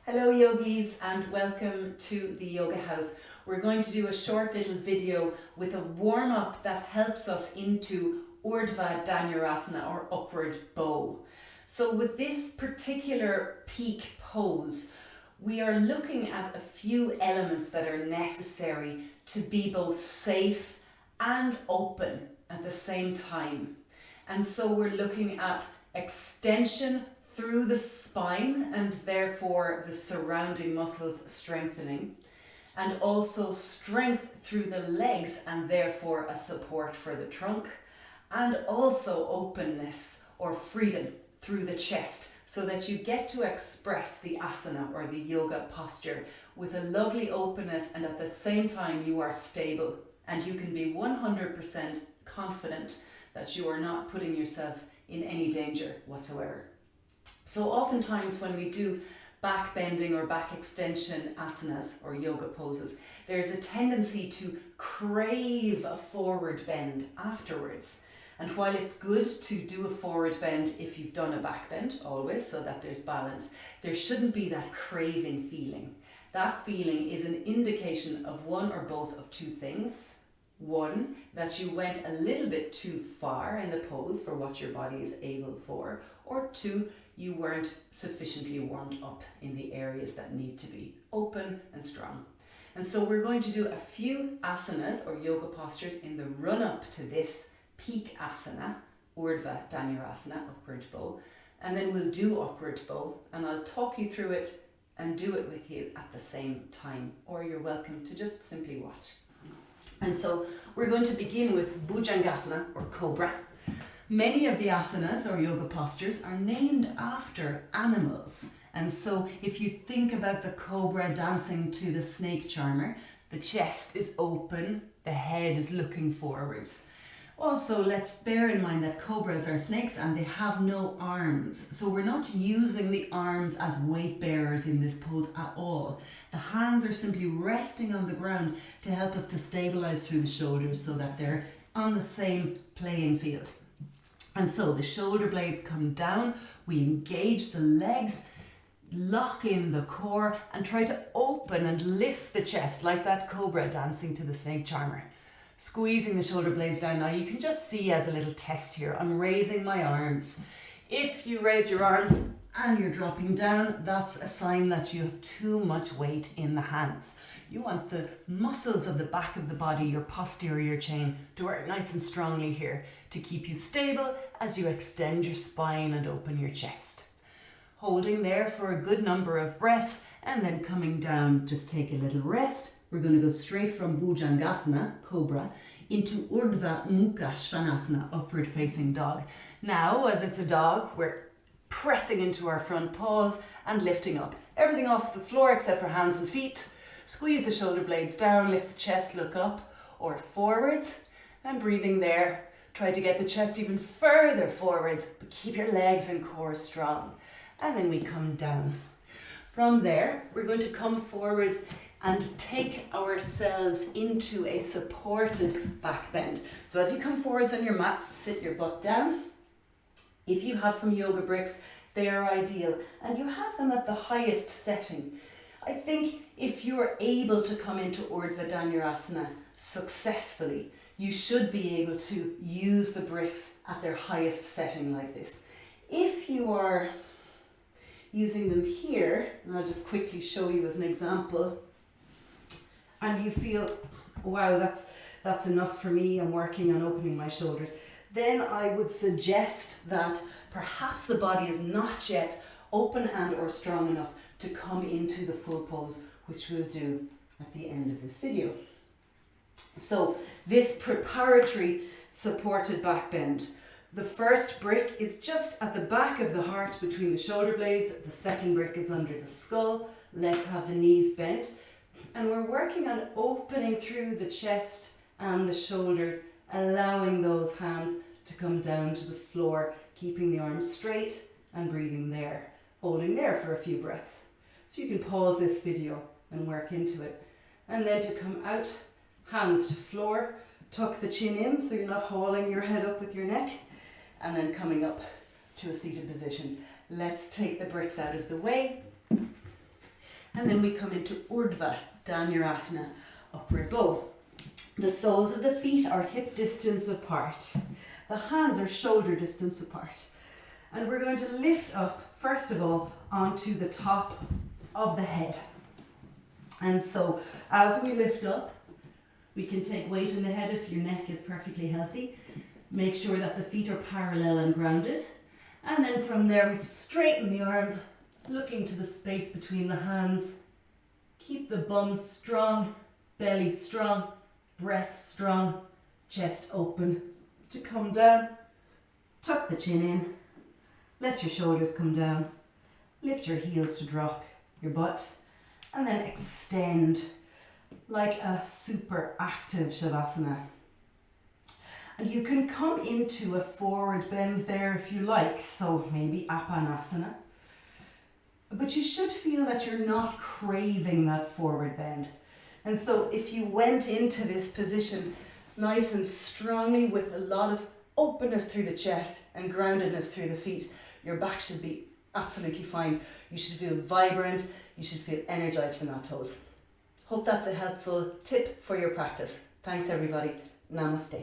Hello yogis and welcome to the Yoga House. We're going to do a short little video with a warm-up that helps us into Urdva Dhanurasana or upward bow. So with this particular peak pose, we are looking at a few elements that are necessary to be both safe and open at the same time. And so we're looking at extension through the spine and therefore the surrounding muscles strengthening, and also strength through the legs and therefore a support for the trunk, and also openness or freedom through the chest so that you get to express the asana or the yoga posture with a lovely openness, and at the same time you are stable and you can be 100% confident that you are not putting yourself in any danger whatsoever. So oftentimes when we do back bending or back extension asanas or yoga poses, there's a tendency to crave a forward bend afterwards. And while it's good to do a forward bend if you've done a back bend, always, so that there's balance, there shouldn't be that craving feeling. That feeling is an indication of one or both of two things. One, that you went a little bit too far in the pose for what your body is able for, or two, you weren't sufficiently warmed up in the areas that need to be open and strong. And so we're going to do a few asanas or yoga postures in the run up to this peak asana, Urdva Dhanurasana, upward bow, and then we'll do upward bow and I'll talk you through it and do it with you at the same time, or you're welcome to just simply watch. And so we're going to begin with Bhujangasana or Cobra. Many of the asanas or yoga postures are named after animals. And so if you think about the cobra dancing to the snake charmer, the chest is open, the head is looking forwards. Also, let's bear in mind that cobras are snakes and they have no arms. So we're not using the arms as weight bearers in this pose at all. The hands are simply resting on the ground to help us to stabilize through the shoulders so that they're on the same playing field. And so the shoulder blades come down, we engage the legs, lock in the core and try to open and lift the chest like that cobra dancing to the snake charmer. Squeezing the shoulder blades down. Now you can just see as a little test here, I'm raising my arms. If you raise your arms and you're dropping down, that's a sign that you have too much weight in the hands. You want the muscles of the back of the body, your posterior chain, to work nice and strongly here to keep you stable as you extend your spine and open your chest. Holding there for a good number of breaths and then coming down, just take a little rest. We're going to go straight from Bhujangasana, Cobra, into Urdva Mukha Svanasana, upward facing dog. Now, as it's a dog, we're pressing into our front paws and lifting up. Everything off the floor except for hands and feet. Squeeze the shoulder blades down, lift the chest, look up or forwards, and breathing there. Try to get the chest even further forwards, but keep your legs and core strong. And then we come down. From there, we're going to come forwards and take ourselves into a supported back bend. So as you come forwards on your mat, sit your butt down. If you have some yoga bricks, they are ideal, and you have them at the highest setting. I think if you're able to come into Urdva Dhanurasana successfully, you should be able to use the bricks at their highest setting like this. If you are using them here, and I'll just quickly show you as an example, and you feel, wow, that's enough for me, I'm working on opening my shoulders, then I would suggest that perhaps the body is not yet open and or strong enough to come into the full pose, which we'll do at the end of this video. So this preparatory supported back bend. The first brick is just at the back of the heart between the shoulder blades. The second brick is under the skull. Let's have the knees bent. And we're working on opening through the chest and the shoulders, allowing those hands to come down to the floor, keeping the arms straight and breathing there, holding there for a few breaths. So you can pause this video and work into it. And then to come out, hands to floor, tuck the chin in so you're not hauling your head up with your neck, and then coming up to a seated position. Let's take the bricks out of the way. And then we come into Urdva, Dhanurasana, upward bow. The soles of the feet are hip distance apart. The hands are shoulder distance apart. And we're going to lift up, first of all, onto the top of the head. And so as we lift up, we can take weight in the head if your neck is perfectly healthy. Make sure that the feet are parallel and grounded. And then from there we straighten the arms, looking to the space between the hands. Keep the bum strong, belly strong, breath strong, chest open to come down. Tuck the chin in, let your shoulders come down, lift your heels to drop your butt, and then extend like a super active Shavasana. And you can come into a forward bend there if you like, so maybe Apanasana. But you should feel that you're not craving that forward bend. And so if you went into this position nice and strongly with a lot of openness through the chest and groundedness through the feet, your back should be absolutely fine. You should feel vibrant. You should feel energized from that pose. Hope that's a helpful tip for your practice. Thanks everybody. Namaste.